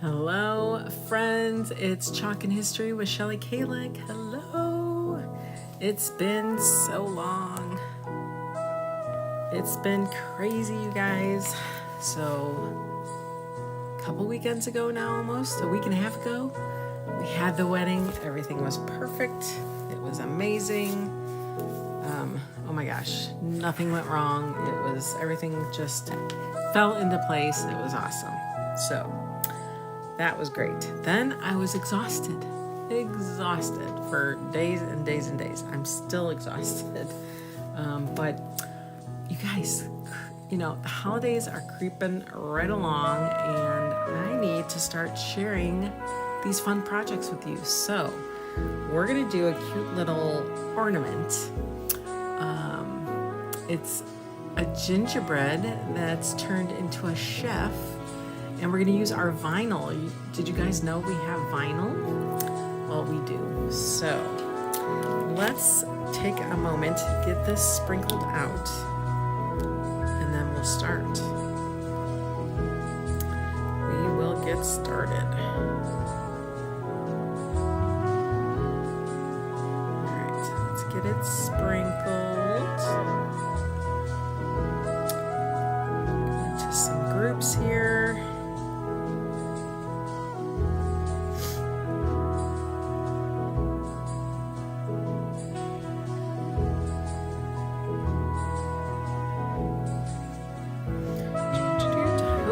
Hello, friends. It's Chalkin History with Shelly Kallach. Hello. It's been so long. It's been crazy, you guys. So, a couple weekends ago now, almost a week and a half ago, we had the wedding. Everything was perfect. It was amazing. Oh my gosh, nothing went wrong. Everything just fell into place. It was awesome. So, that was great. Then I was exhausted for days and days and days. I'm still exhausted. But you guys, the holidays are creeping right along and I need to start sharing these fun projects with you. So we're going to do a cute little ornament. It's a gingerbread that's turned into a chef. And we're going to use our vinyl. Did you guys know we have vinyl? Well, we do. So let's take a moment to get this sprinkled out. And then we'll start. We will get started. All right, let's get it sprinkled. Go into some groups here.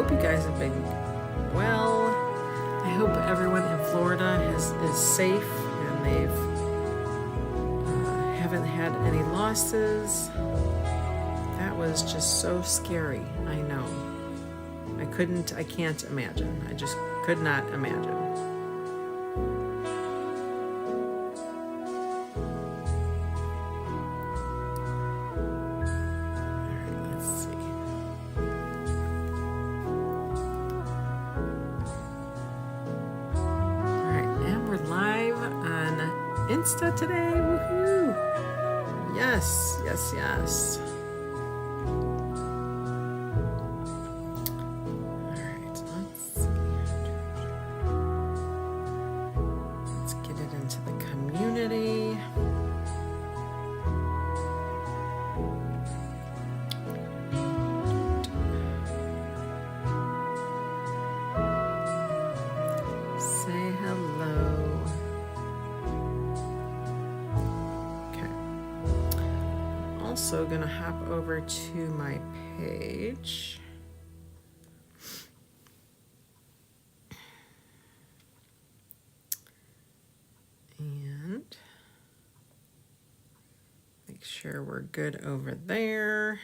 You guys have been well. I hope everyone in Florida is safe and they've haven't had any losses. That was just so scary. I know. I can't imagine. I just could not imagine. Insta today, woohoo! Yes, yes, yes. All right, let's see. Let's get it into the community. Say hello. Also gonna hop over to my page. And make sure we're good over there.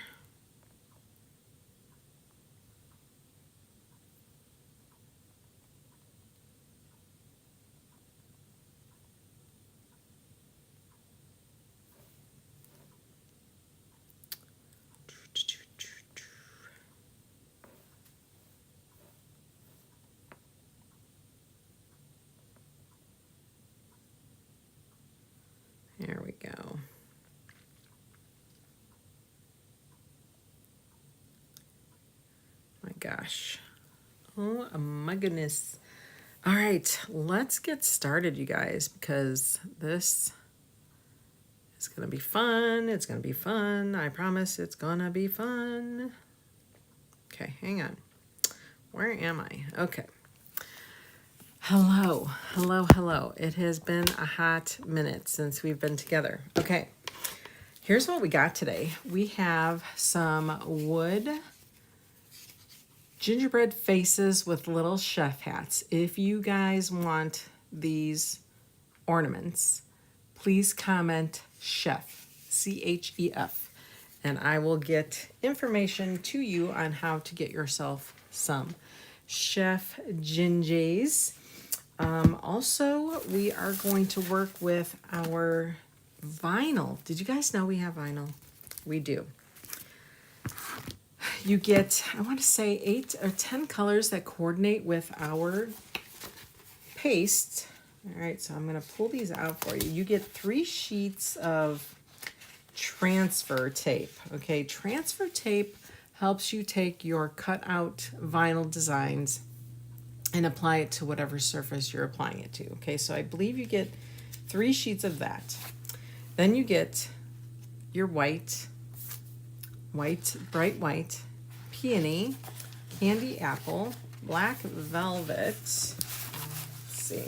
There we go. My gosh. Oh my goodness. All right, let's get started, you guys, because this is going to be fun. It's going to be fun. I promise it's going to be fun. Okay, hang on. Where am I? Okay. Hello, hello, hello. It has been a hot minute since we've been together. Okay, here's what we got today. We have some wood gingerbread faces with little chef hats. If you guys want these ornaments, please comment chef, C-H-E-F, and I will get information to you on how to get yourself some chef gingies. Also, we are going to work with our vinyl. Did you guys know we have vinyl? We do. You get, I want to say 8 or 10 colors that coordinate with our paste. All right, so I'm going to pull these out for you. You get 3 sheets of transfer tape. Okay, transfer tape helps you take your cut out vinyl designs and apply it to whatever surface you're applying it to. Okay, so I believe you get 3 sheets of that. Then you get your white, bright white, peony, candy apple, black velvet. Let's see.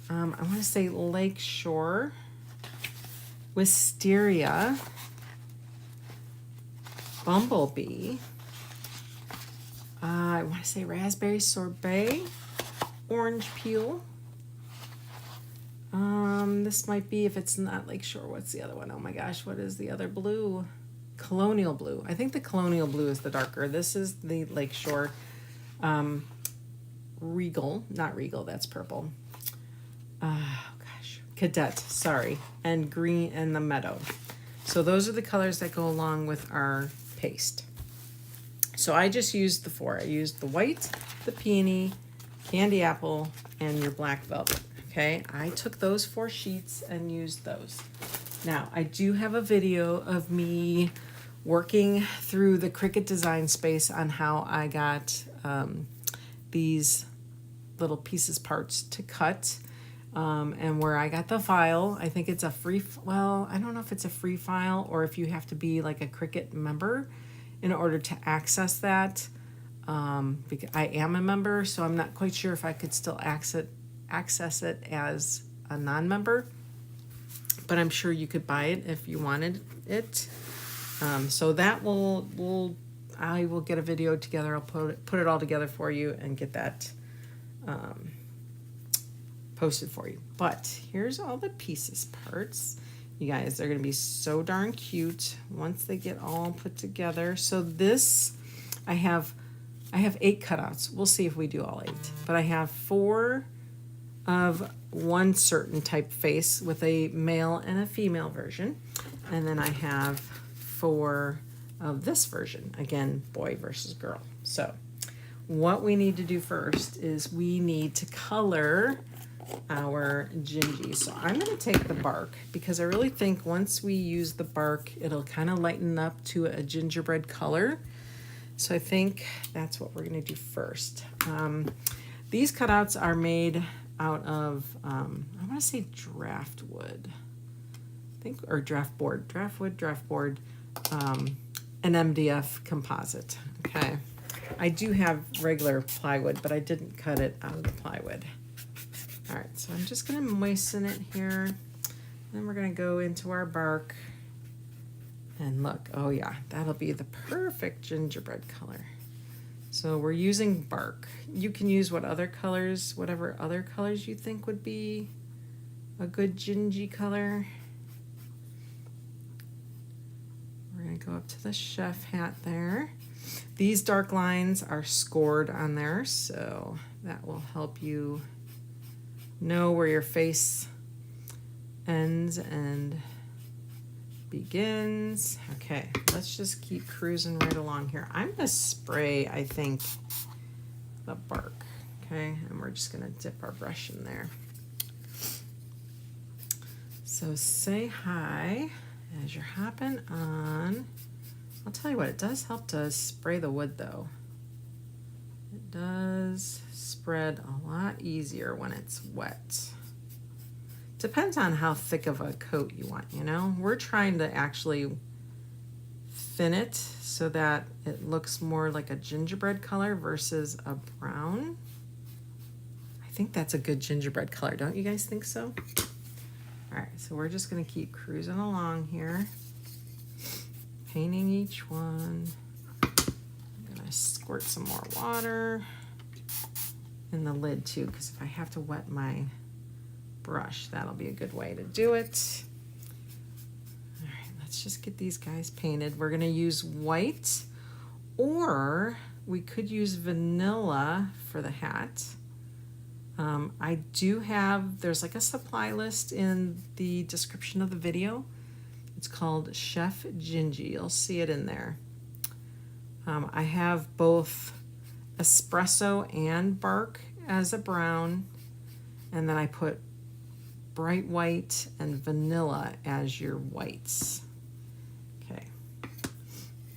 I want to say Lakeshore, wisteria, bumblebee. I want to say raspberry sorbet, orange peel. This might be, if it's not Lakeshore, what's the other one? Oh my gosh, what is the other blue? Colonial blue. I think the colonial blue is the darker. This is the Lakeshore. Regal, not Regal, that's purple. Cadet, sorry. And green and the meadow. So those are the colors that go along with our paste. So I just used the 4. I used the white, the peony, candy apple, and your black velvet. Okay, I took those 4 sheets and used those. Now, I do have a video of me working through the Cricut design space on how I got these little pieces, parts to cut, and where I got the file. I think it's a free, well, I don't know if it's a free file or if you have to be like a Cricut member in order to access that. Because I am a member, so I'm not quite sure if I could still access it as a non-member, but I'm sure you could buy it if you wanted it. So that I will get a video together. I'll put it all together for you and get that posted for you. But here's all the pieces, parts. You guys, they're going to be so darn cute once they get all put together. So this, I have 8 cutouts. We'll see if we do all 8. But I have 4 of one certain type face with a male and a female version. And then I have 4 of this version. Again, boy versus girl. So what we need to do first is we need to color our Gingy. So I'm going to take the bark because I really think once we use the bark, it'll kind of lighten up to a gingerbread color. So I think that's what we're going to do first. These cutouts are made out of, I want to say draft wood. I think, or draft board, an MDF composite. Okay. I do have regular plywood, but I didn't cut it out of the plywood. All right, so I'm just going to moisten it here. Then we're going to go into our bark. And look, oh yeah, that'll be the perfect gingerbread color. So we're using bark. You can use whatever other colors you think would be a good gingy color. We're going to go up to the chef hat there. These dark lines are scored on there, so that will help you know where your face ends and begins. Okay, let's just keep cruising right along here. I'm going to spray, I think, the bark. Okay, and we're just going to dip our brush in there. So say hi as you're hopping on. I'll tell you what, it does help to spray the wood though. It does spread a lot easier when it's wet. Depends on how thick of a coat you want, you know? We're trying to actually thin it so that it looks more like a gingerbread color versus a brown. I think that's a good gingerbread color. Don't you guys think so? All right, so we're just gonna keep cruising along here, painting each one. I'm gonna squirt some more water in the lid too, because if I have to wet my brush, that'll be a good way to do it. All right, let's just get these guys painted. We're gonna use white, or we could use vanilla for the hat. I do have, there's like a supply list in the description of the video. It's called Chef Gingy. You'll see it in there. I have both espresso and bark as a brown, and then I put bright white and vanilla as your whites. Okay,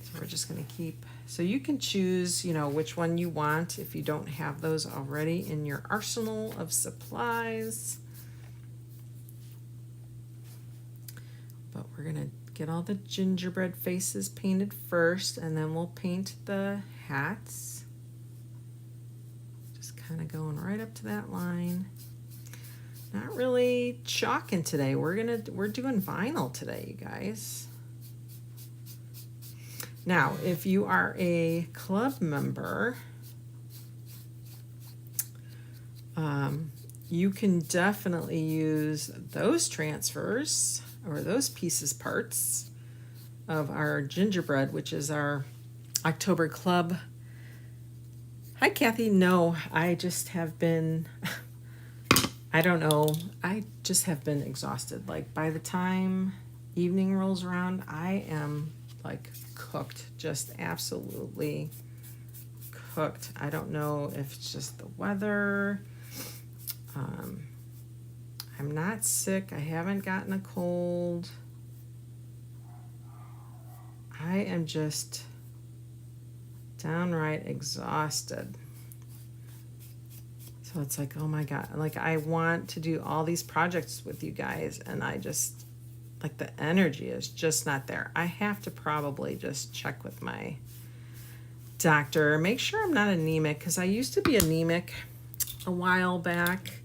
so we're just going to keep So you can choose, you know, which one you want if you don't have those already in your arsenal of supplies. But we're gonna get all the gingerbread faces painted first, and then we'll paint the hats. Just kind of going right up to that line. Not really chalking today. We're doing vinyl today, you guys. Now, if you are a club member, you can definitely use those transfers or those pieces parts of our gingerbread, which is our October club. Hi, Kathy. No, I just have been, I don't know, I just have been exhausted. Like by the time evening rolls around, I am like cooked, just absolutely cooked. I don't know if it's just the weather. I'm not sick. I haven't gotten a cold. I am just downright exhausted. So it's like, oh my God, like I want to do all these projects with you guys, and I just, like the energy is just not there. I have to probably just check with my doctor, make sure I'm not anemic, because I used to be anemic a while back.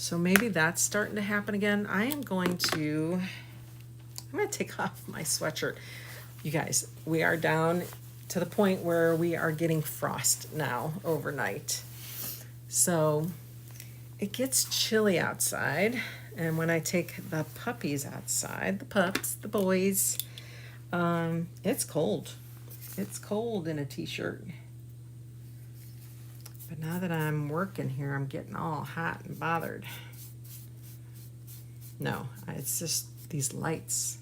So maybe that's starting to happen again. I'm going to take off my sweatshirt. You guys, we are down to the point where we are getting frost now overnight. So it gets chilly outside. And when I take the puppies outside, the pups, the boys, it's cold. It's cold in a t-shirt. But now that I'm working here, I'm getting all hot and bothered. No, it's just these lights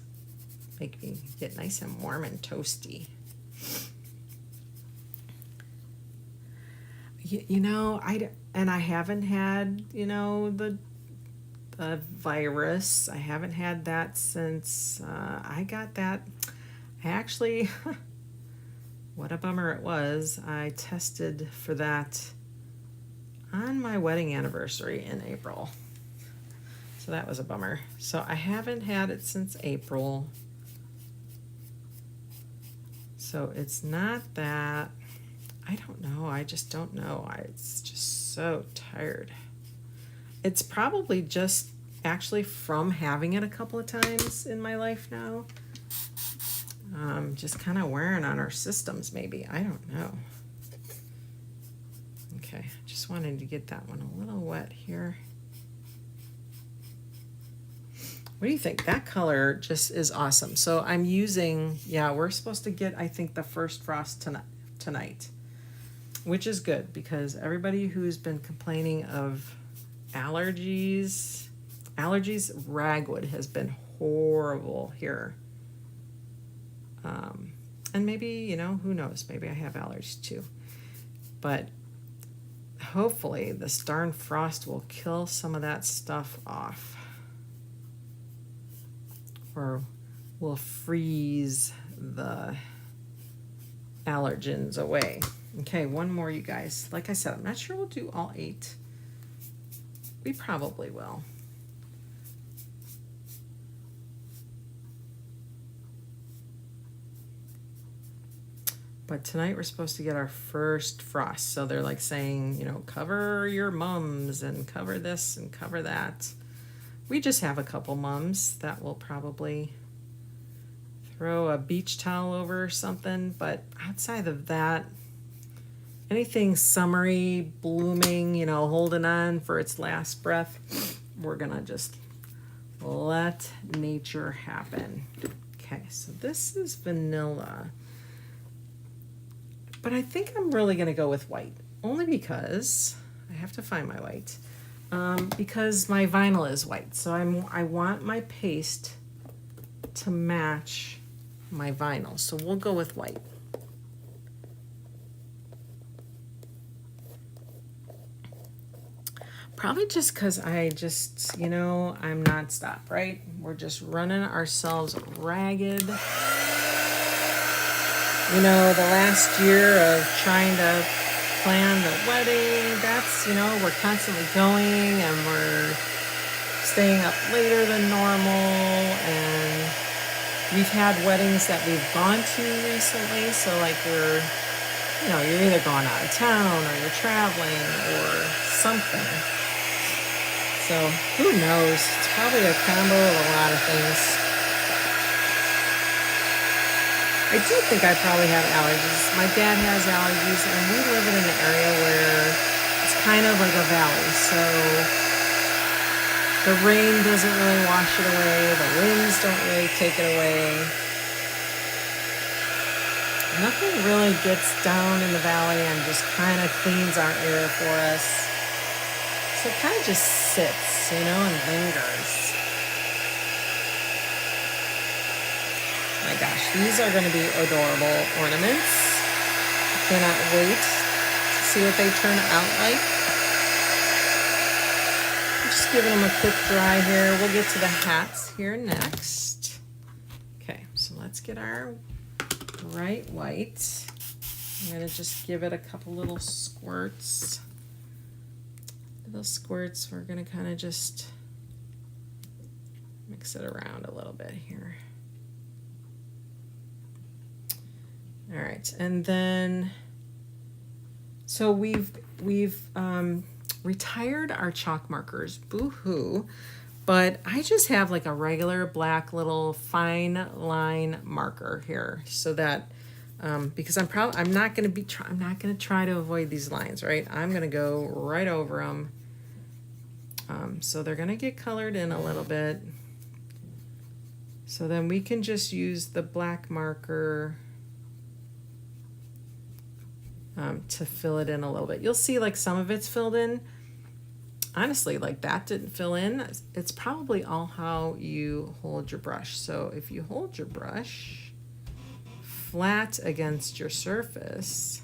make me get nice and warm and toasty. You know, I haven't had, you know, the virus. I haven't had that since I got that. I actually, what a bummer it was. I tested for that on my wedding anniversary in April. So that was a bummer. So I haven't had it since April. So it's not that, I don't know. I just don't know. It's just so tired. It's probably just actually from having it a couple of times in my life now. Just kind of wearing on our systems maybe. I don't know. Okay, just wanted to get that one a little wet here. What do you think? That color just is awesome. So I'm using, yeah, we're supposed to get, I think, the first frost tonight, which is good because everybody who's been complaining of allergies, ragwood has been horrible here. And maybe, you know, who knows, maybe I have allergies too. But hopefully this darn frost will kill some of that stuff off. Or will freeze the allergens away. Okay, one more, you guys. Like I said, I'm not sure we'll do all 8. We probably will. But tonight we're supposed to get our first frost. So they're like saying, you know, cover your mums and cover this and cover that. We just have a couple mums that will probably throw a beach towel over or something. But outside of that, anything summery, blooming, you know, holding on for its last breath, we're going to just let nature happen. Okay, so this is vanilla. But I think I'm really going to go with white, only because I have to find my white. Because my vinyl is white, so I want my paste to match my vinyl, so we'll go with white. Probably just because I just, you know, I'm nonstop, right? We're just running ourselves ragged. You know, the last year of trying to plan the wedding, that's, you know, we're constantly going and we're staying up later than normal, and we've had weddings that we've gone to recently, so like we're, you know, you're either going out of town or you're traveling or something. So who knows? It's probably a combo of a lot of things. I do think I probably have allergies. My dad has allergies, and we live in an area where it's kind of like a valley, so the rain doesn't really wash it away, the winds don't really take it away. Nothing really gets down in the valley and just kind of cleans our air for us. So it kind of just sits, you know, and lingers. My gosh, these are going to be adorable ornaments. I cannot wait to see what they turn out like. I'm just giving them a quick dry here. We'll get to the hats here next. Okay, so let's get our bright white. I'm going to just give it a couple little squirts. Those squirts, we're going to kind of just mix it around a little bit here. All right, and then, so we've retired our chalk markers, boo-hoo, but I just have like a regular black little fine line marker here, so that because I'm not going to try to avoid these lines, right? I'm going to go right over them. So they're going to get colored in a little bit. So then we can just use the black marker to fill it in a little bit. You'll see like some of it's filled in. Honestly, like that didn't fill in. It's probably all how you hold your brush. So if you hold your brush flat against your surface,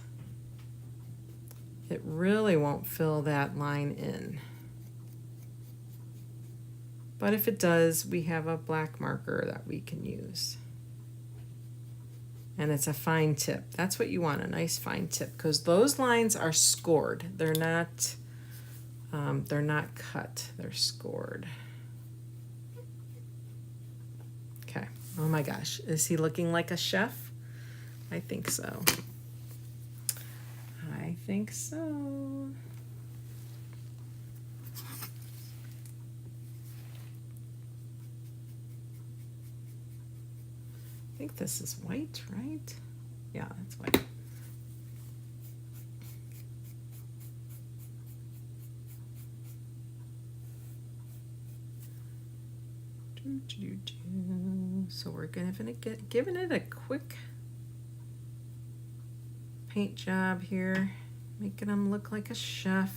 it really won't fill that line in. But if it does, we have a black marker that we can use. And it's a fine tip. That's what you want, a nice fine tip, because those lines are scored. They're not cut, they're scored. Okay, oh my gosh, is he looking like a chef? I think so. I think so. I think this is white, right? Yeah, that's white. So we're giving it a quick paint job here, making them look like a chef.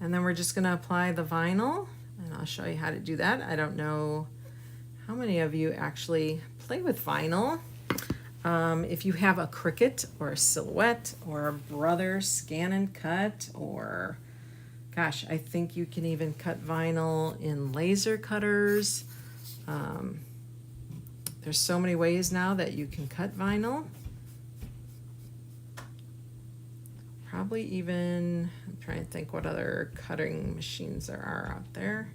And then we're just going to apply the vinyl, and I'll show you how to do that. I don't know how many of you actually play with vinyl. If you have a Cricut or a Silhouette or a Brother Scan and Cut, or gosh, I think you can even cut vinyl in laser cutters. There's so many ways now that you can cut vinyl. Probably even, I'm trying to think what other cutting machines there are out there.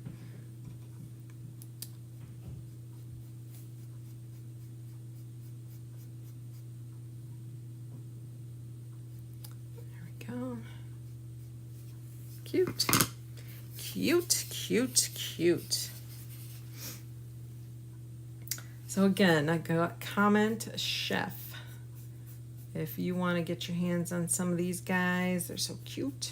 Go. Cute, cute, cute, cute. So again, I got comment chef. If you want to get your hands on some of these guys, they're so cute.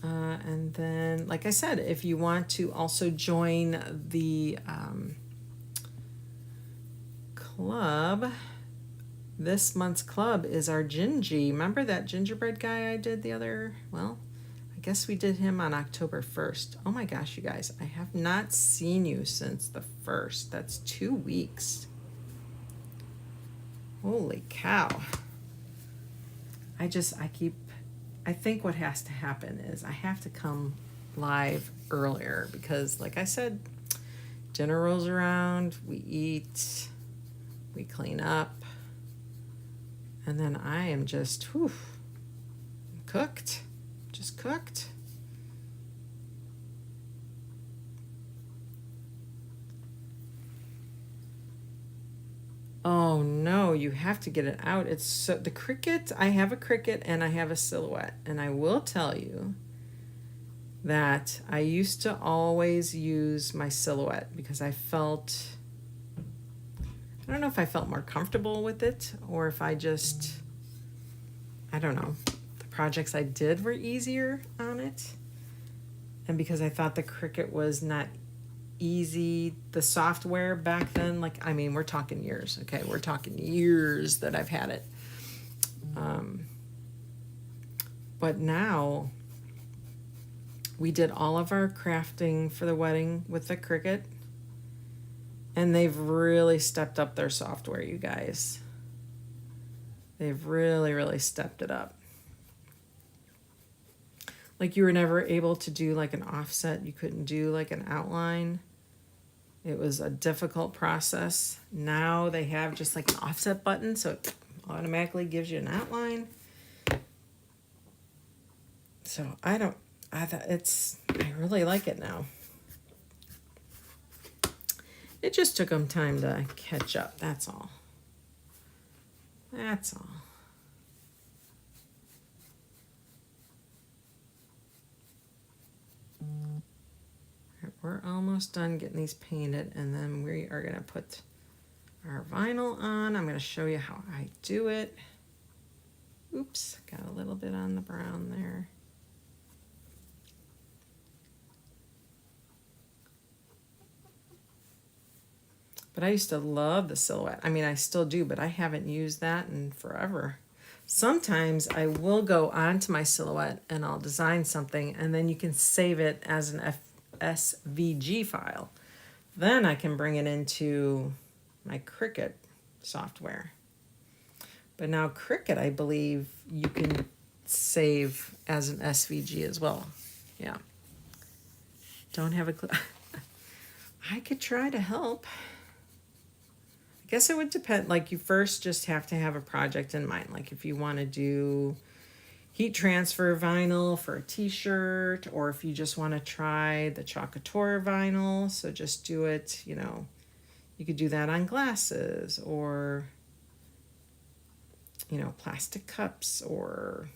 And then, like I said, if you want to also join the club, this month's club is our Gingy. Remember that gingerbread guy I did the other, well, I guess we did him on October 1st. Oh my gosh, you guys, I have not seen you since the 1st. That's 2 weeks. Holy cow. I think what has to happen is I have to come live earlier because, like I said, dinner rolls around, we eat, we clean up, And then I am just, whew, cooked, just cooked. Oh no, you have to get it out. It's so, the Cricut, I have a Cricut and I have a Silhouette. And I will tell you that I used to always use my Silhouette because I don't know if I felt more comfortable with it or if I just, I don't know. The projects I did were easier on it. And because I thought the Cricut was not easy, the software back then, like, I mean, we're talking years, okay? We're talking years that I've had it. But now we did all of our crafting for the wedding with the Cricut, and they've really stepped up their software, you guys. They've really, really stepped it up. Like, you were never able to do like an offset. You couldn't do like an outline. It was a difficult process. Now they have just like an offset button, so it automatically gives you an outline. So I really like it now. It just took them time to catch up, that's all. That's all. We're almost done getting these painted, and then we are going to put our vinyl on. I'm going to show you how I do it. Oops, got a little bit on the brown there. But I used to love the Silhouette. I mean, I still do, but I haven't used that in forever. Sometimes I will go onto my Silhouette and I'll design something, and then you can save it as an SVG file. Then I can bring it into my Cricut software. But now Cricut, I believe you can save as an SVG as well. Yeah. Don't have a clue. I could try to help. I guess it would depend. Like, you first just have to have a project in mind. Like, if you want to do heat transfer vinyl for a t-shirt, or if you just want to try the Chalkator vinyl, so just do it, you know, you could do that on glasses, or, you know, plastic cups or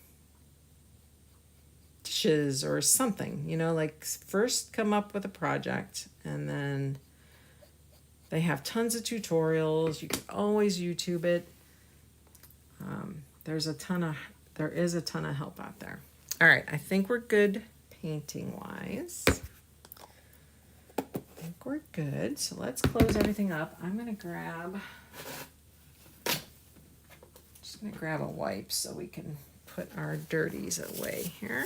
dishes or something, you know, like, first come up with a project, and then they have tons of tutorials. You can always YouTube it. There is a ton of help out there. All right, I think we're good painting wise. I think we're good. So let's close everything up. I'm gonna grab a wipe so we can put our dirties away here.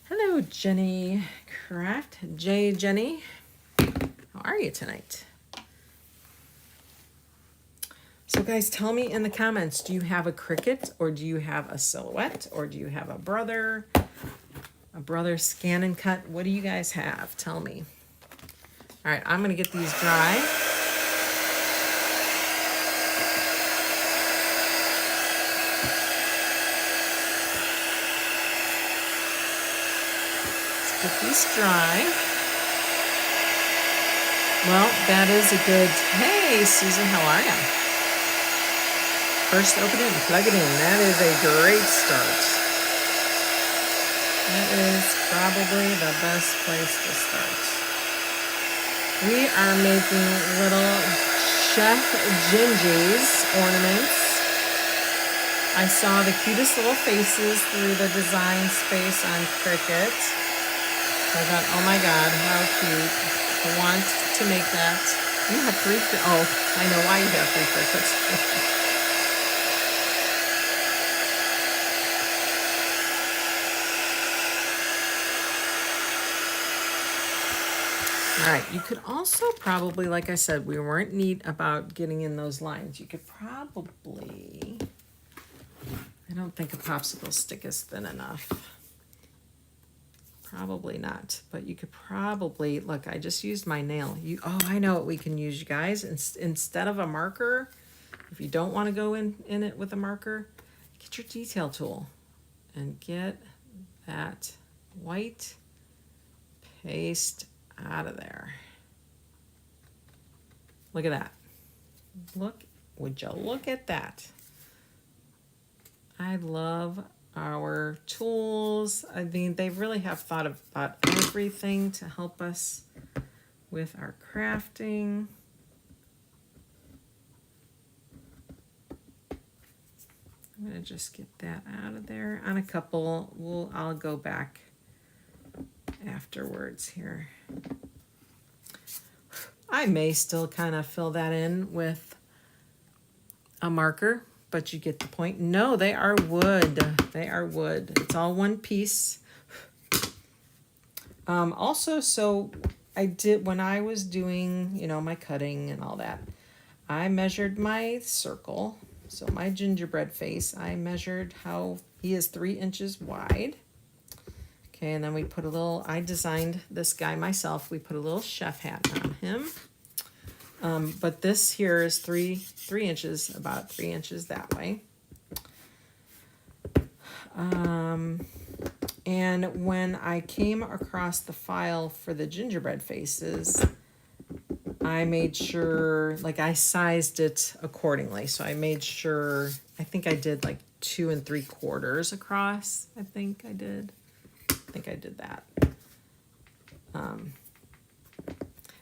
Hello, Jenny Craft. Jenny. How are you tonight? So guys, tell me in the comments, do you have a Cricut, or do you have a Silhouette, or do you have a brother scan and cut? What do you guys have? Tell me. All right, I'm gonna get these dry. Let's get these dry. Well, that is a good, hey, Susan, how are you? First open it and plug it in. That is a great start. That is probably the best place to start. We are making little Chef Gingy's ornaments. I saw the cutest little faces through the design space on Cricut. So I thought, oh my God, how cute. I want to make that. You have three, oh, I know why you have three Cricuts. All right, you could also probably, like I said, we weren't neat about getting in those lines. You could probably, I don't think a popsicle stick is thin enough. Probably not, but you could probably, look, I just used my nail. Oh, I know what we can use, you guys. Instead of a marker, If you don't want to go in it with a marker, get your detail tool and get that white paste out of there. Look at that. Would you look at that? I love our tools. I mean, they really have thought about everything to help us with our crafting. I'm gonna just get that out of there. On a couple, I'll go back afterwards here. I may still kind of fill that in with a marker, but you get the point. No, they are wood. They are wood. It's all one piece. Also, so I did, when I was doing, you know, my cutting and all that, I measured my circle. So my gingerbread face, I measured how he is 3 inches wide. Okay, and then we put a little, I designed this guy myself. We put a little chef hat on him. But this here is 3 inches, about 3 inches that way. And when I came across the file for the gingerbread faces, I made sure, like I sized it accordingly. So I made sure, I think I did like 2 3/4 across. I think I did that.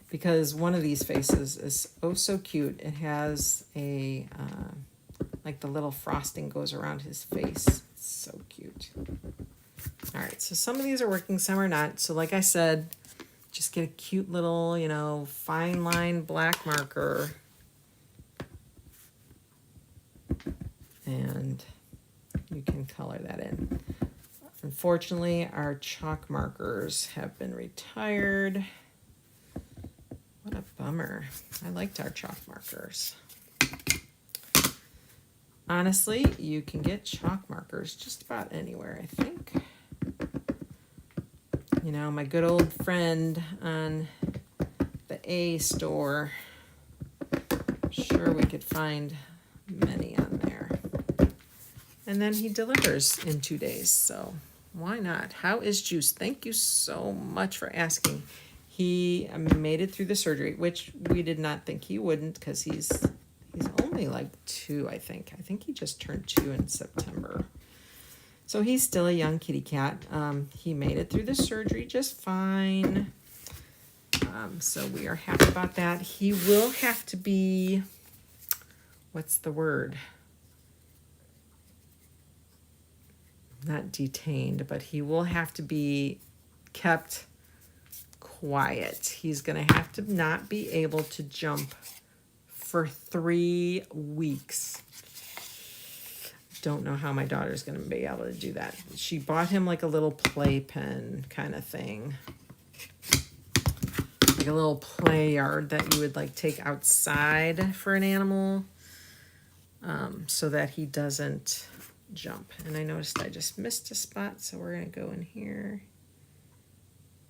Because one of these faces is oh so cute. It has a, like the little frosting goes around his face. It's so cute. All right, so some of these are working, some are not. So like I said, just get a cute little, you know, fine line black marker. And you can color that in. Unfortunately, our chalk markers have been retired. What a bummer. I liked our chalk markers. Honestly, you can get chalk markers just about anywhere, I think. You know, my good old friend on the A store, I'm sure we could find many on there. And then he delivers in 2 days, so why not? How is Juice? Thank you so much for asking. He made it through the surgery, which we did not think he wouldn't, because he's only like 2, I think. I think he just turned 2 in September. So he's still a young kitty cat. He made it through the surgery just fine. So we are happy about that. He will have to be, what's the word? Not detained, but he will have to be kept quiet. He's going to have to not be able to jump for 3 weeks. Don't know how my daughter's going to be able to do that. She bought him like a little playpen kind of thing. Like a little play yard that you would like take outside for an animal, so that he doesn't jump. And I noticed I just missed a spot, so we're going to go in here.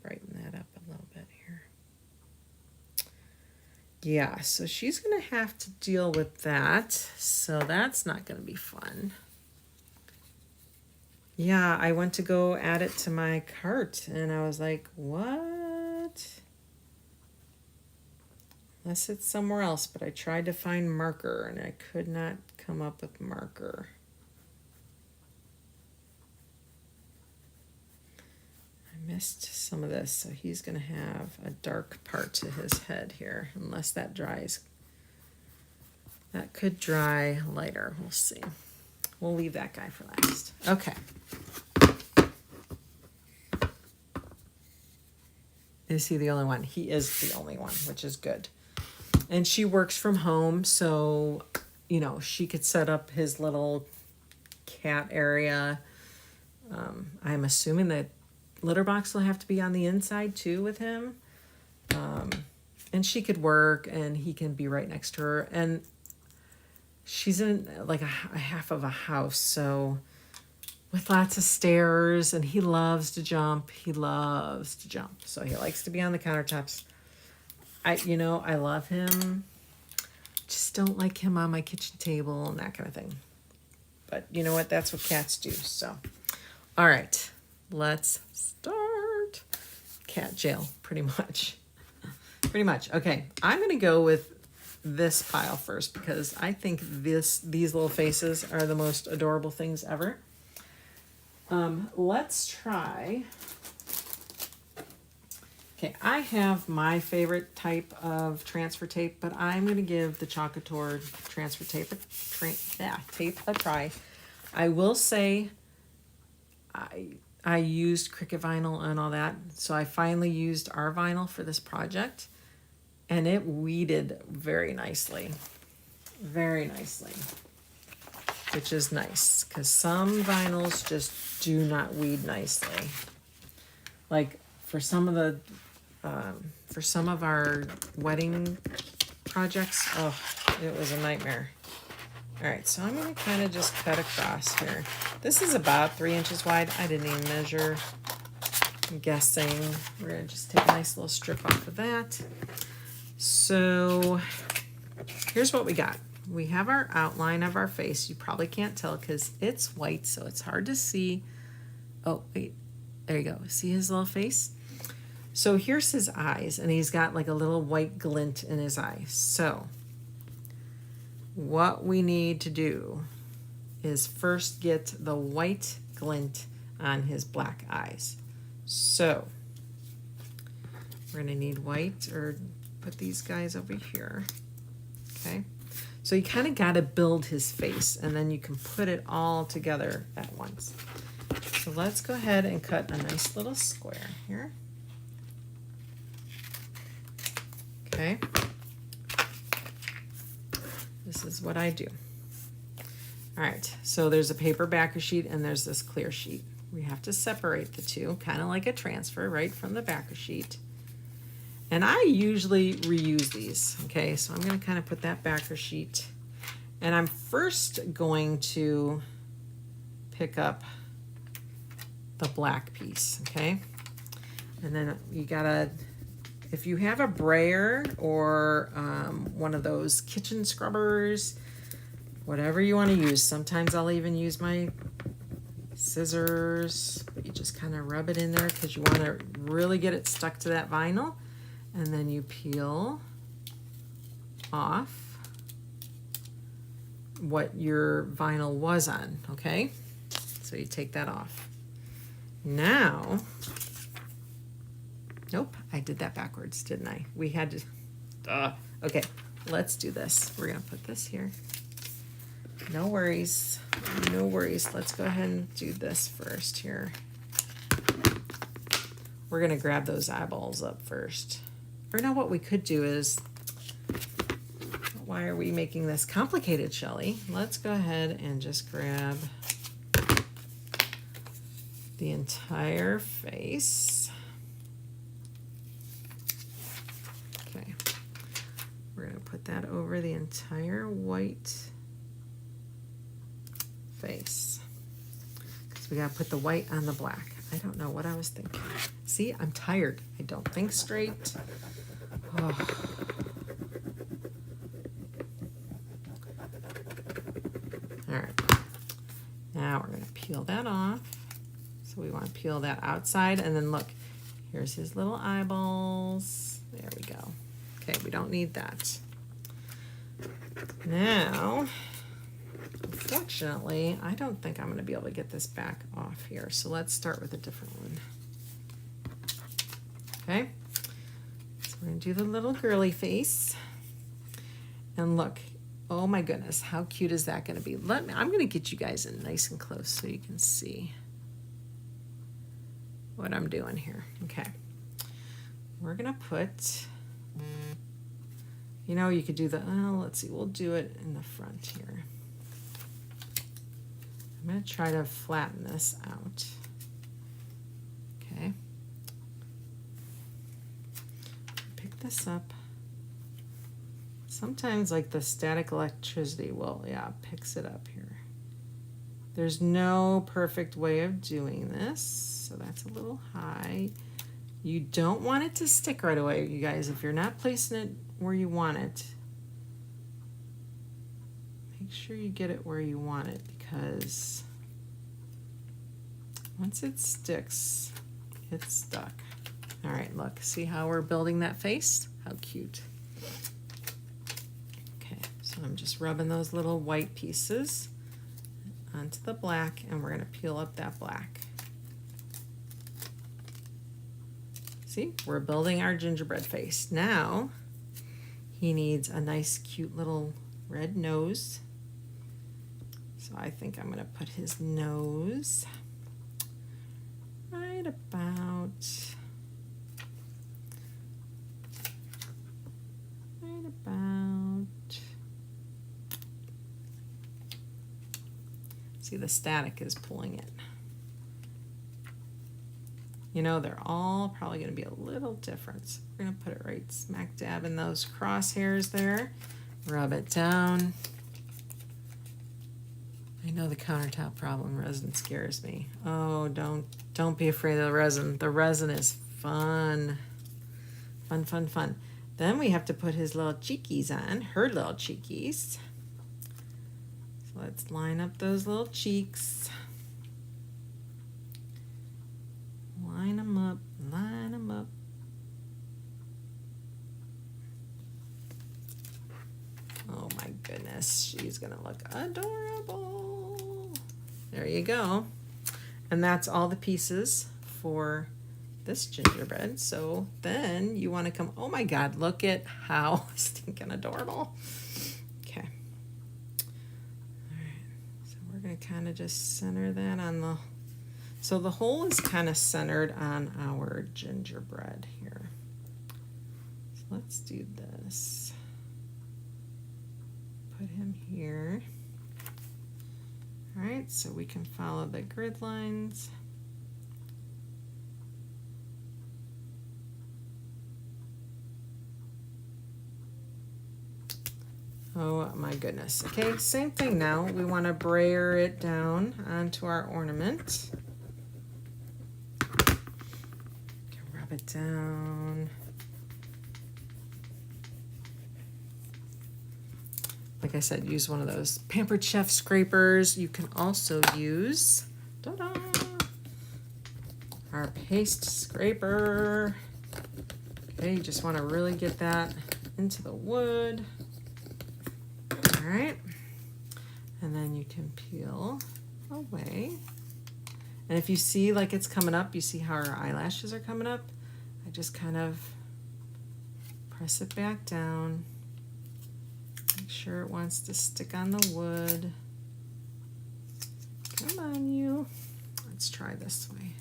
Brighten that up a little bit here. Yeah, so she's going to have to deal with that. So that's not going to be fun. Yeah, I went to go add it to my cart and I was like, what? Unless it's somewhere else, but I tried to find marker and I could not come up with marker. I missed some of this, so he's going to have a dark part to his head here, unless that dries. That could dry lighter. We'll see. We'll leave that guy for last. Okay. Is he the only one? He is the only one, which is good. And she works from home, so, you know, she could set up his little cat area. I'm assuming that litter box will have to be on the inside too with him. And she could work and he can be right next to her. And she's in like a half of a house, so with lots of stairs, and he loves to jump. He loves to jump. So he likes to be on the countertops. I love him. just don't like him on my kitchen table and that kind of thing. But you know what? That's what cats do. So, all right, let's start. Cat jail, pretty much. Pretty much. Okay, I'm going to go with this pile first because I think these little faces are the most adorable things ever. Let's try. Okay, I have my favorite type of transfer tape, but I'm going to give the Chalkator transfer tape a try. I will say I used Cricut vinyl and all that, so I finally used our vinyl for this project, and it weeded very nicely, which is nice because some vinyls just do not weed nicely. Like for some of our wedding projects, oh, it was a nightmare. All right, so I'm going to kind of just cut across here. This is about 3 inches wide. I didn't even measure. I'm guessing. We're going to just take a nice little strip off of that. So here's what we got. We have our outline of our face. You probably can't tell because it's white, so it's hard to see. Oh, wait. There you go. See his little face? So here's his eyes, and he's got like a little white glint in his eye. So what we need to do is first get the white glint on his black eyes. So we're going to need white, or put these guys over here. Okay. So you kind of got to build his face, and then you can put it all together at once. So let's go ahead and cut a nice little square here. Okay. This is what I do. All right, so there's a paper backer sheet and there's this clear sheet. We have to separate the two, kind of like a transfer, right, from the backer sheet. And I usually reuse these, okay? So I'm gonna kind of put that backer sheet, and I'm first going to pick up the black piece, okay? And then you gotta, if you have a brayer or one of those kitchen scrubbers, whatever you want to use. Sometimes I'll even use my scissors, but you just kind of rub it in there because you want to really get it stuck to that vinyl. And then you peel off what your vinyl was on, okay? So you take that off. Now, nope, I did that backwards, didn't I? We had to, okay, let's do this. We're gonna put this here. No worries, no worries. Let's go ahead and do this first here. We're gonna grab those eyeballs up first. Or no, what we could do is, why are we making this complicated, Shelly? Let's go ahead and just grab the entire face. Okay, we're gonna put that over the entire white face because we gotta put the white on the black. I don't know what I was thinking. See, I'm tired. I don't think straight. Oh. All right, now we're gonna peel that off. So we want to peel that outside, and then look, here's his little eyeballs. There we go. Okay, we don't need that. Now, unfortunately, I don't think I'm going to be able to get this back off here. So let's start with a different one. Okay, so we're going to do the little girly face. And look, oh my goodness, how cute is that going to be? I'm going to get you guys in nice and close so you can see what I'm doing here. Okay, we're gonna put, you know, you could do the, let's see, we'll do it in the front here. I'm gonna try to flatten this out. Okay, pick this up. Sometimes like the static electricity will, yeah, picks it up here. There's no perfect way of doing this, so that's a little high. You don't want it to stick right away, you guys. If you're not placing it where you want it, make sure you get it where you want it, because once it sticks, it's stuck. All right, look, see how we're building that face? How cute. Okay, so I'm just rubbing those little white pieces onto the black, and we're gonna peel up that black. See, we're building our gingerbread face. Now, he needs a nice, cute little red nose. So I think I'm gonna put his nose right about see, the static is pulling it. You know, they're all probably going to be a little different. So we're going to put it right smack dab in those crosshairs there. Rub it down. I know the countertop problem, resin scares me. Oh, don't be afraid of the resin. The resin is fun. Fun, fun, fun. Then we have to put his little cheekies on, her little cheekies. So let's line up those little cheeks. Line them up, line them up. Oh my goodness, she's gonna look adorable. There you go. And that's all the pieces for this gingerbread. So then you want to come, oh my God, look at how stinking adorable. Okay. All right. So we're going to kind of just center that on the, so the hole is kind of centered on our gingerbread here. So let's do this. Put him here. All right, so we can follow the grid lines. Oh my goodness. Okay, same thing now. We want to brayer it down onto our ornament. Okay, rub it down. Like I said, use one of those Pampered Chef scrapers. You can also use our paste scraper. Okay, you just want to really get that into the wood. All right, and then you can peel away. And if you see like it's coming up, you see how our eyelashes are coming up, I just kind of press it back down. Make sure it wants to stick on the wood. Come on, you. Let's try this way.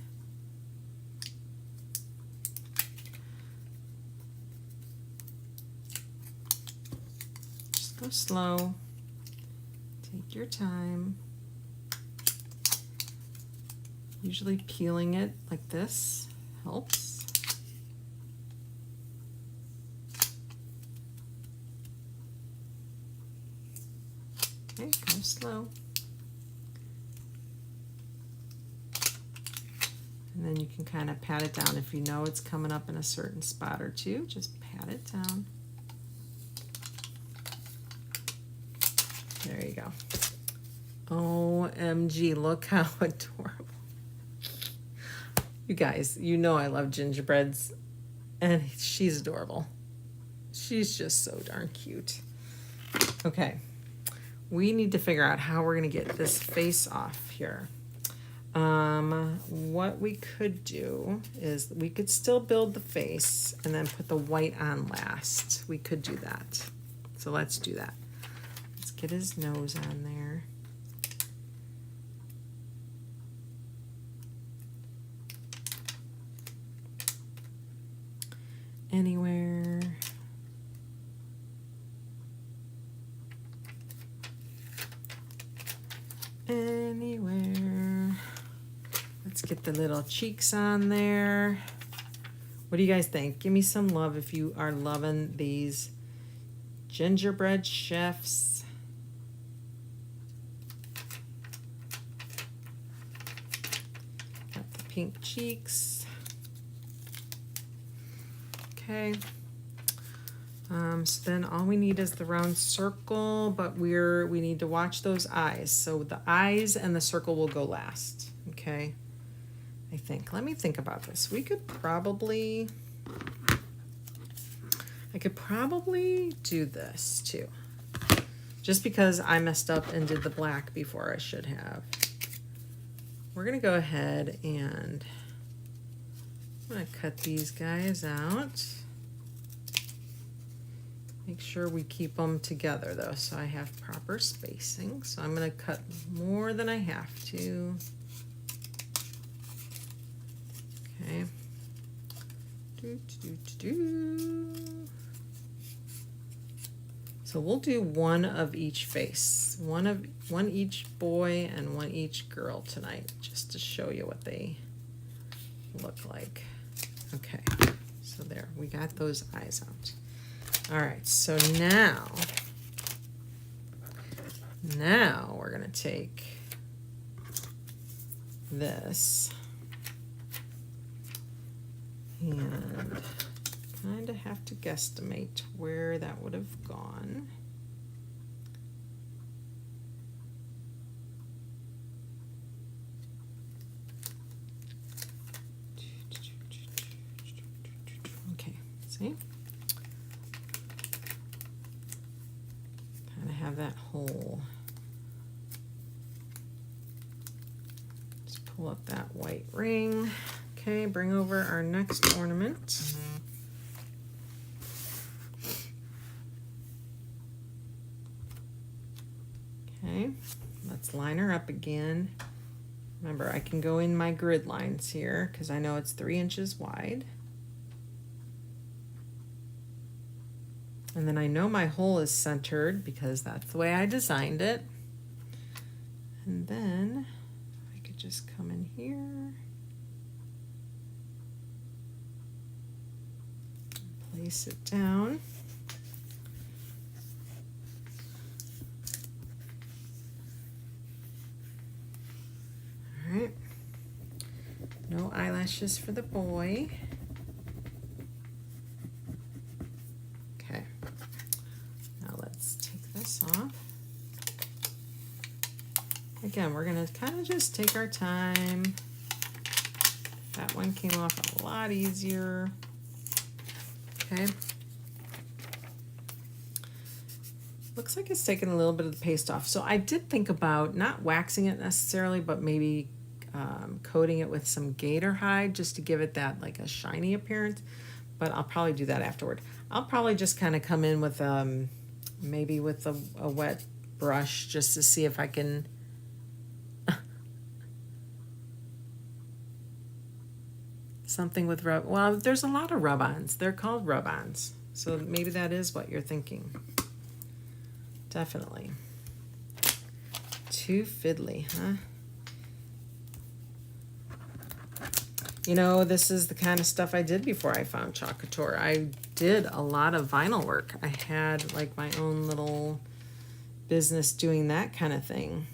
Just go slow. Take your time. Usually peeling it like this helps. Okay, go slow. And then you can kind of pat it down. If you know it's coming up in a certain spot or two, just pat it down. There you go. OMG, look how adorable. You guys, you know I love gingerbreads, and she's adorable. She's just so darn cute. Okay, we need to figure out how we're gonna get this face off here. What we could do is we could still build the face and then put the white on last. We could do that. So let's do that. Let's get his nose on there. Anywhere. Anywhere. Let's get the little cheeks on there. What do you guys think? Give me some love if you are loving these gingerbread chefs. Got the pink cheeks. Okay. So then all we need is the round circle, but we need to watch those eyes. So the eyes and the circle will go last, okay? I think. Let me think about this. I could probably do this too. Just because I messed up and did the black before I should have. We're gonna go ahead and I'm gonna cut these guys out. Make sure we keep them together though, so I have proper spacing. So I'm gonna cut more than I have to. Okay. So we'll do one of each face, one each boy and one each girl tonight, just to show you what they look like. Okay, so there, we got those eyes out. All right, so now we're gonna take this and kind of have to guesstimate where that would have gone. Okay, see? Kind of have that hole. Just pull up that white ring. Okay, bring over our next ornament. Okay, let's line her up again. Remember, I can go in my grid lines here because I know it's 3 inches wide. And then I know my hole is centered because that's the way I designed it. And then I could just come in here. Place it down. All right. No eyelashes for the boy. Okay. Now let's take this off. Again, we're going to kind of just take our time. That one came off a lot easier. Okay. Looks like it's taken a little bit of the paste off. So I did think about not waxing it necessarily, but maybe coating it with some gator hide just to give it that like a shiny appearance. But I'll probably do that afterward. I'll probably just kind of come in with maybe with a wet brush just to see if I can something with rub. Well, there's a lot of rub-ons. They're called rub-ons. So maybe that is what you're thinking. Definitely. Too fiddly, huh? You know, this is the kind of stuff I did before I found Chalk Couture. I did a lot of vinyl work. I had like my own little business doing that kind of thing.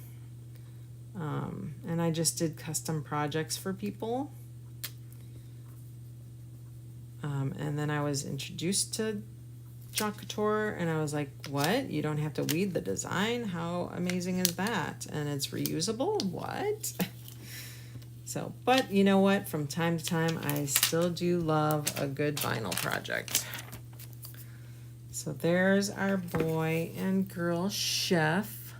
And I just did custom projects for people. And then I was introduced to Chalk Couture and I was like, what? You don't have to weed the design? How amazing is that? And it's reusable? What? So, but you know what? From time to time, I still do love a good vinyl project. So there's our boy and girl chef.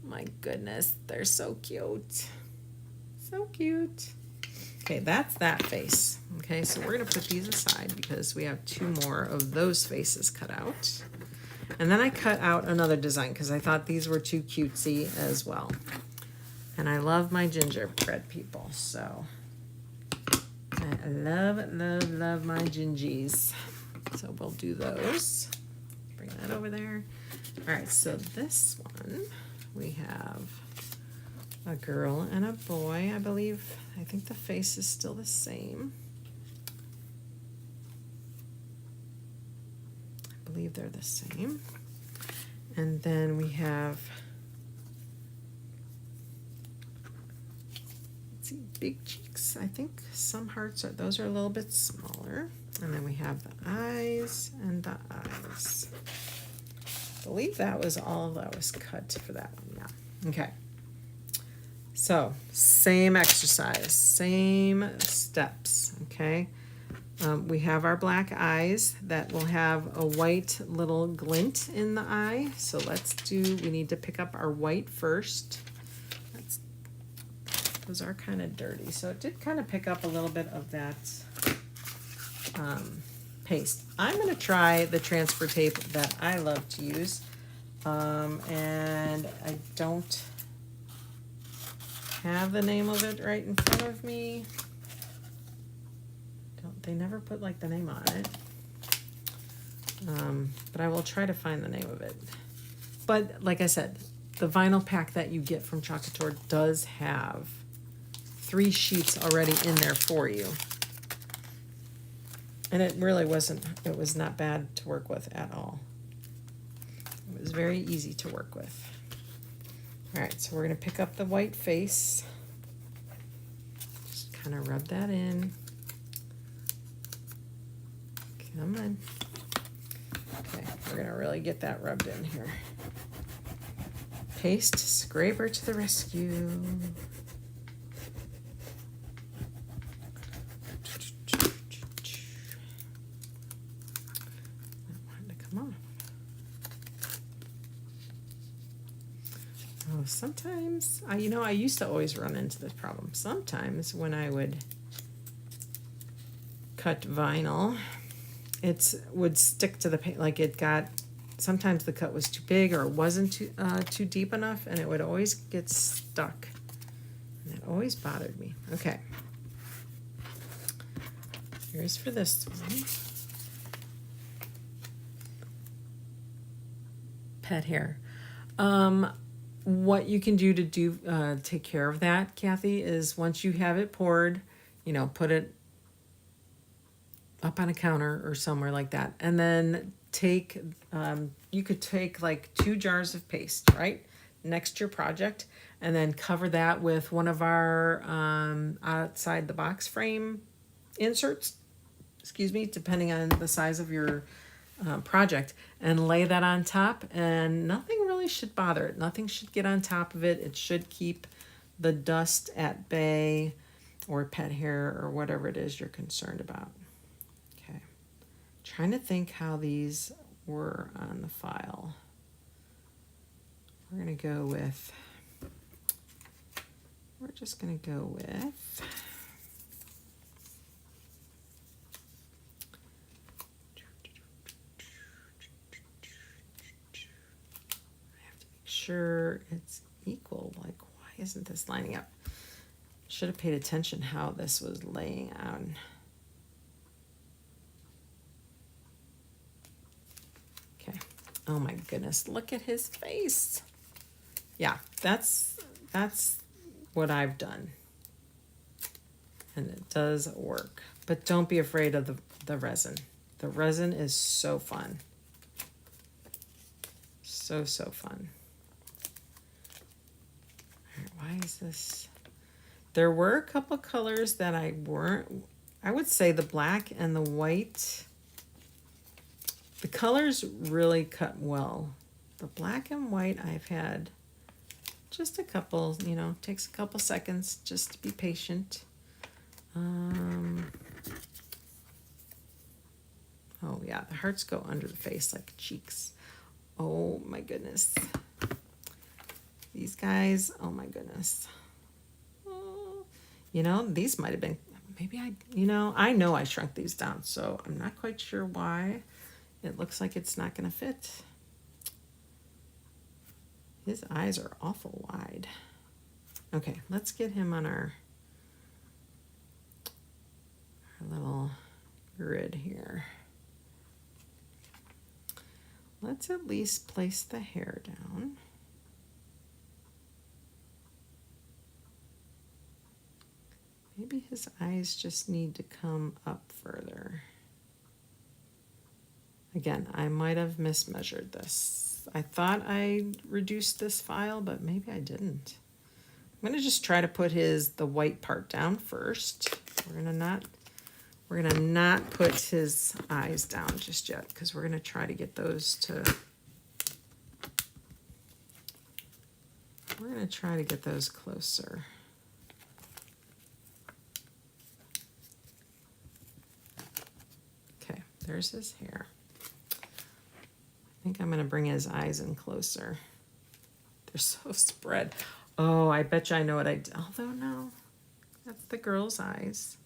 My goodness, they're so cute. So cute. Okay, that's that face. Okay, so we're gonna put these aside because we have 2 more of those faces cut out. And then I cut out another design because I thought these were too cutesy as well. And I love my gingerbread people, so I love, love, love my gingies. So we'll do those. Bring that over there. All right, so this one, we have a girl and a boy, I believe. I think the face is still the same. I believe they're the same. And then we have, let's see, big cheeks. I think some hearts those are a little bit smaller. And then we have the eyes and the eyes. I believe that was all that was cut for that one, yeah. Okay. So, same exercise, same steps, okay? We have our black eyes that will have a white little glint in the eye. So we need to pick up our white first. Those are kind of dirty. So it did kind of pick up a little bit of that paste. I'm going to try the transfer tape that I love to use. And I don't have the name of it right in front of me. They never put like the name on it. But I will try to find the name of it. But like I said, the vinyl pack that you get from Chalkin does have 3 sheets already in there for you. And it was not bad to work with at all. It was very easy to work with. All right, so we're gonna pick up the white face. Just kind of rub that in. Come on. Okay, we're gonna really get that rubbed in here. Paste scraper to the rescue. I want it to come off. Oh, sometimes, I used to always run into this problem. Sometimes when I would cut vinyl, it would stick to the paint, like sometimes the cut was too big or it wasn't too deep enough, and it would always get stuck. And it always bothered me. Okay. Here's for this one. Pet hair. What you can do to take care of that, Kathy, is once you have it poured, put it up on a counter or somewhere like that, and then you could take like 2 jars of paste right next to your project, and then cover that with one of our outside the box frame inserts, depending on the size of your project, and lay that on top, and nothing really should bother it. Nothing should get on top of it. It should keep the dust at bay, or pet hair, or whatever it is you're concerned about. Trying to think how these were on the file. We're just gonna go with I have to make sure it's equal. Like, why isn't this lining up? Should have paid attention how this was laying out. Oh my goodness, look at his face. Yeah, that's what I've done. And it does work. But don't be afraid of the resin. The resin is so fun. So fun. All right, why is this? There were a couple colors that I would say the black and the white. The colors really cut well. The black and white, I've had just a couple, takes a couple seconds just to be patient. Oh yeah, the hearts go under the face like cheeks. Oh my goodness. These guys, oh my goodness. Oh, these might have been, maybe I know I shrunk these down, so I'm not quite sure why. It looks like it's not going to fit. His eyes are awful wide. Okay, let's get him on our little grid here. Let's at least place the hair down. Maybe his eyes just need to come up further. Again, I might have mismeasured this. I thought I reduced this file, but maybe I didn't. I'm going to just try to put the white part down first. We're We're gonna not put his eyes down just yet because we're gonna try to get those to, we're gonna try to get those closer. Okay, there's his hair. I think I'm gonna bring his eyes in closer. They're so spread. Oh, I bet you I know what I did. Although no, that's the girl's eyes.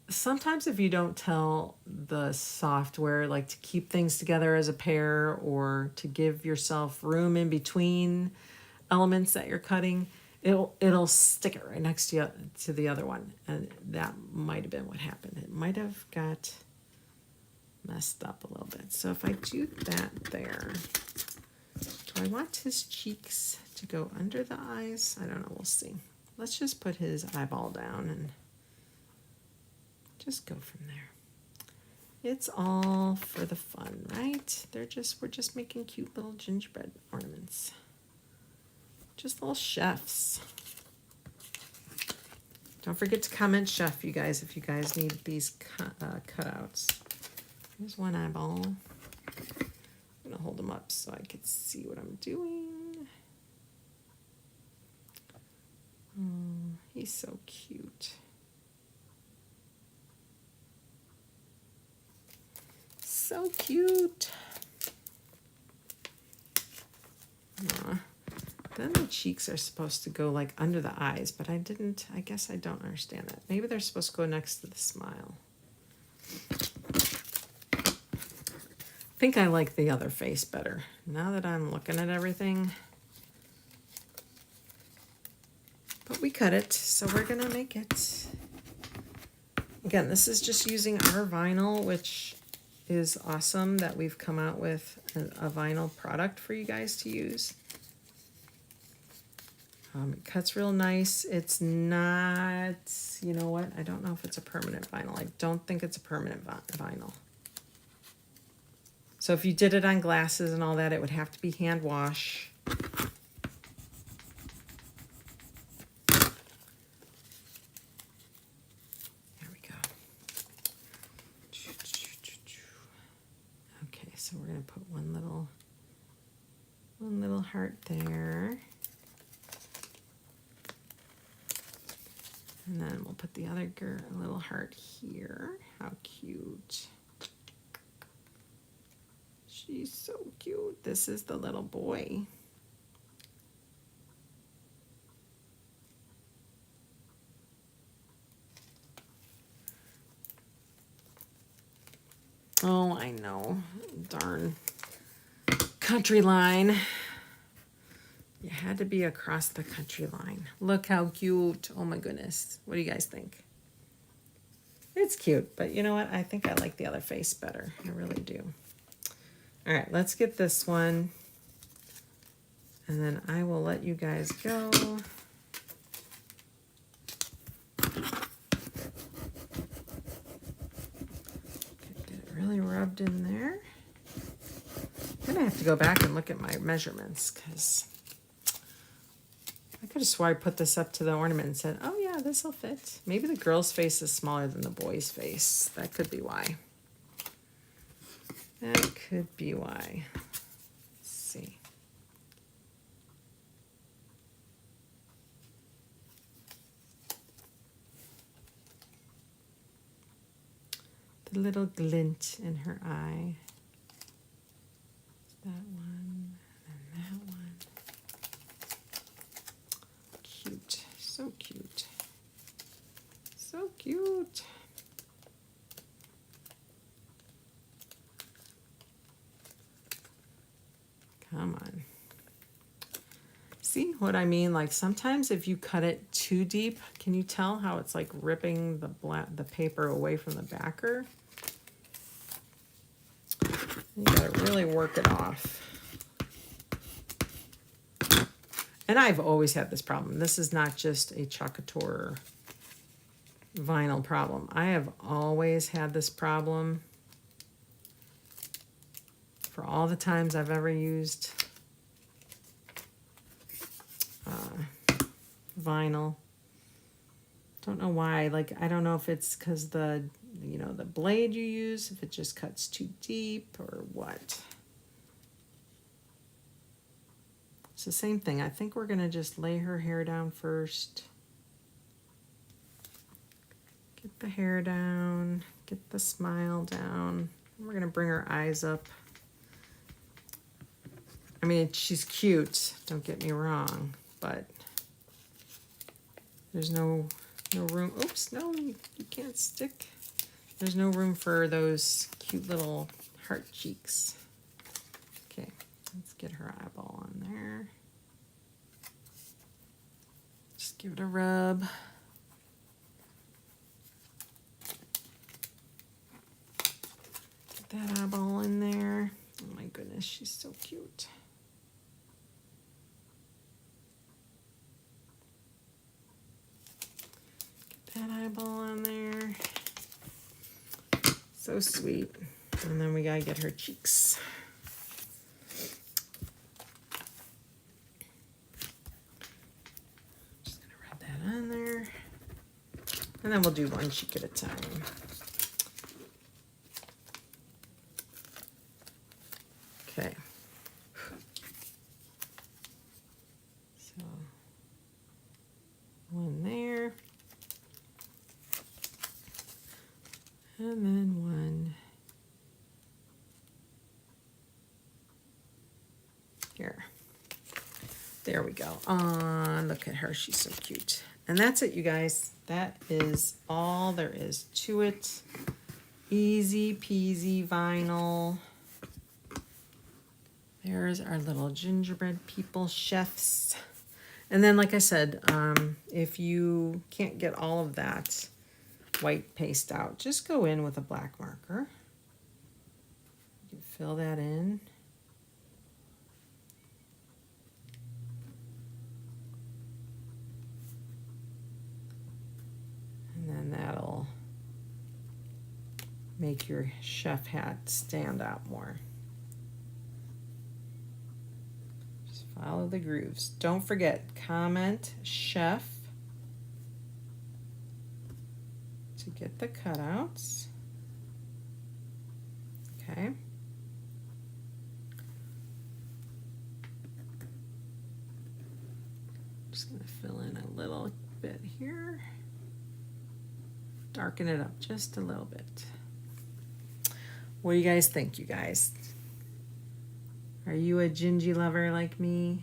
Sometimes if you don't tell the software like to keep things together as a pair or to give yourself room in between elements that you're cutting, it'll stick it right next to the other one, and that might have been what happened. It might have got messed up a little bit. So if I do that there, do I want his cheeks to go under the eyes? I don't know, we'll see. Let's just put his eyeball down and just go from there. It's all for the fun, right? We're just making cute little gingerbread ornaments. Just little chefs. Don't forget to comment chef, you guys, if you guys need these cutouts. Here's one eyeball. I'm gonna hold them up so I can see what I'm doing. Oh, he's so cute. So cute. Then the cheeks are supposed to go like under the eyes, but I guess I don't understand that. Maybe they're supposed to go next to the smile. I think I like the other face better. Now that I'm looking at everything. But we cut it, so we're gonna make it. Again, this is just using our vinyl, which is awesome that we've come out with a vinyl product for you guys to use. It cuts real nice. It's not, you know what? I don't know if it's a permanent vinyl. I don't think it's a permanent vinyl. So if you did it on glasses and all that, it would have to be hand wash. There we go. Okay, so we're gonna put one little heart there. And then we'll put the other little heart here. How cute. She's so cute. This is the little boy. Oh, I know. Darn. Country line. You had to be across the country line. Look how cute. Oh my goodness. What do you guys think? It's cute, but you know what? I think I like the other face better. I really do. All right, let's get this one. And then I will let you guys go. Get it really rubbed in there. I'm gonna have to go back and look at my measurements because I could have swore I put this up to the ornament and said, oh yeah, this will fit. Maybe the girl's face is smaller than the boy's face. That could be why. That could be why. Let's see. The little glint in her eye. That one and that one. Cute. So cute. So cute. Come on. See what I mean? Like sometimes if you cut it too deep, can you tell how it's like ripping the paper away from the backer? You gotta really work it off. And I've always had this problem. This is not just a Chocator vinyl problem. I have always had this problem for all the times I've ever used vinyl. Don't know why. Like, I don't know if it's because the, you know, the blade you use, if it just cuts too deep or what. It's the same thing. I think we're going to just lay her hair down first. Get the hair down. Get the smile down. We're going to bring her eyes up. I mean, she's cute, don't get me wrong, but there's no room. Oops, no, you can't stick. There's no room for those cute little heart cheeks. Okay, let's get her eyeball on there. Just give it a rub. Get that eyeball in there. Oh my goodness, she's so cute. That eyeball on there. So sweet. And then we gotta get her cheeks. Just gonna rub that on there. And then we'll do one cheek at a time. Okay. So one there. And then one here. There we go. Look at her. She's so cute. And that's it, you guys. That is all there is to it. Easy peasy vinyl. There's our little gingerbread people chefs. And then, like I said, if you can't get all of that white paste out, just go in with a black marker. You can fill that in. And then that'll make your chef hat stand out more. Just follow the grooves. Don't forget, comment chef to get the cutouts. Okay. Just gonna fill in a little bit here. Darken it up just a little bit. What do you guys think, you guys? Are you a Gingy lover like me?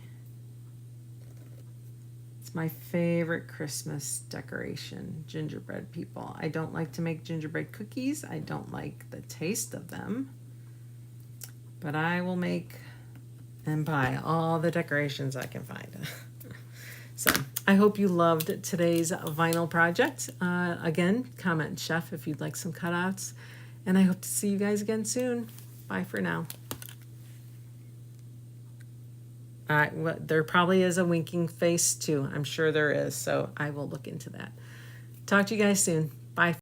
It's my favorite Christmas decoration, gingerbread people. I don't like to make gingerbread cookies. I don't like the taste of them. But I will make and buy all the decorations I can find. So I hope you loved today's vinyl project. Again, comment chef if you'd like some cutouts. And I hope to see you guys again soon. Bye for now. Well, there probably is a winking face too. I'm sure there is. So I will look into that. Talk to you guys soon.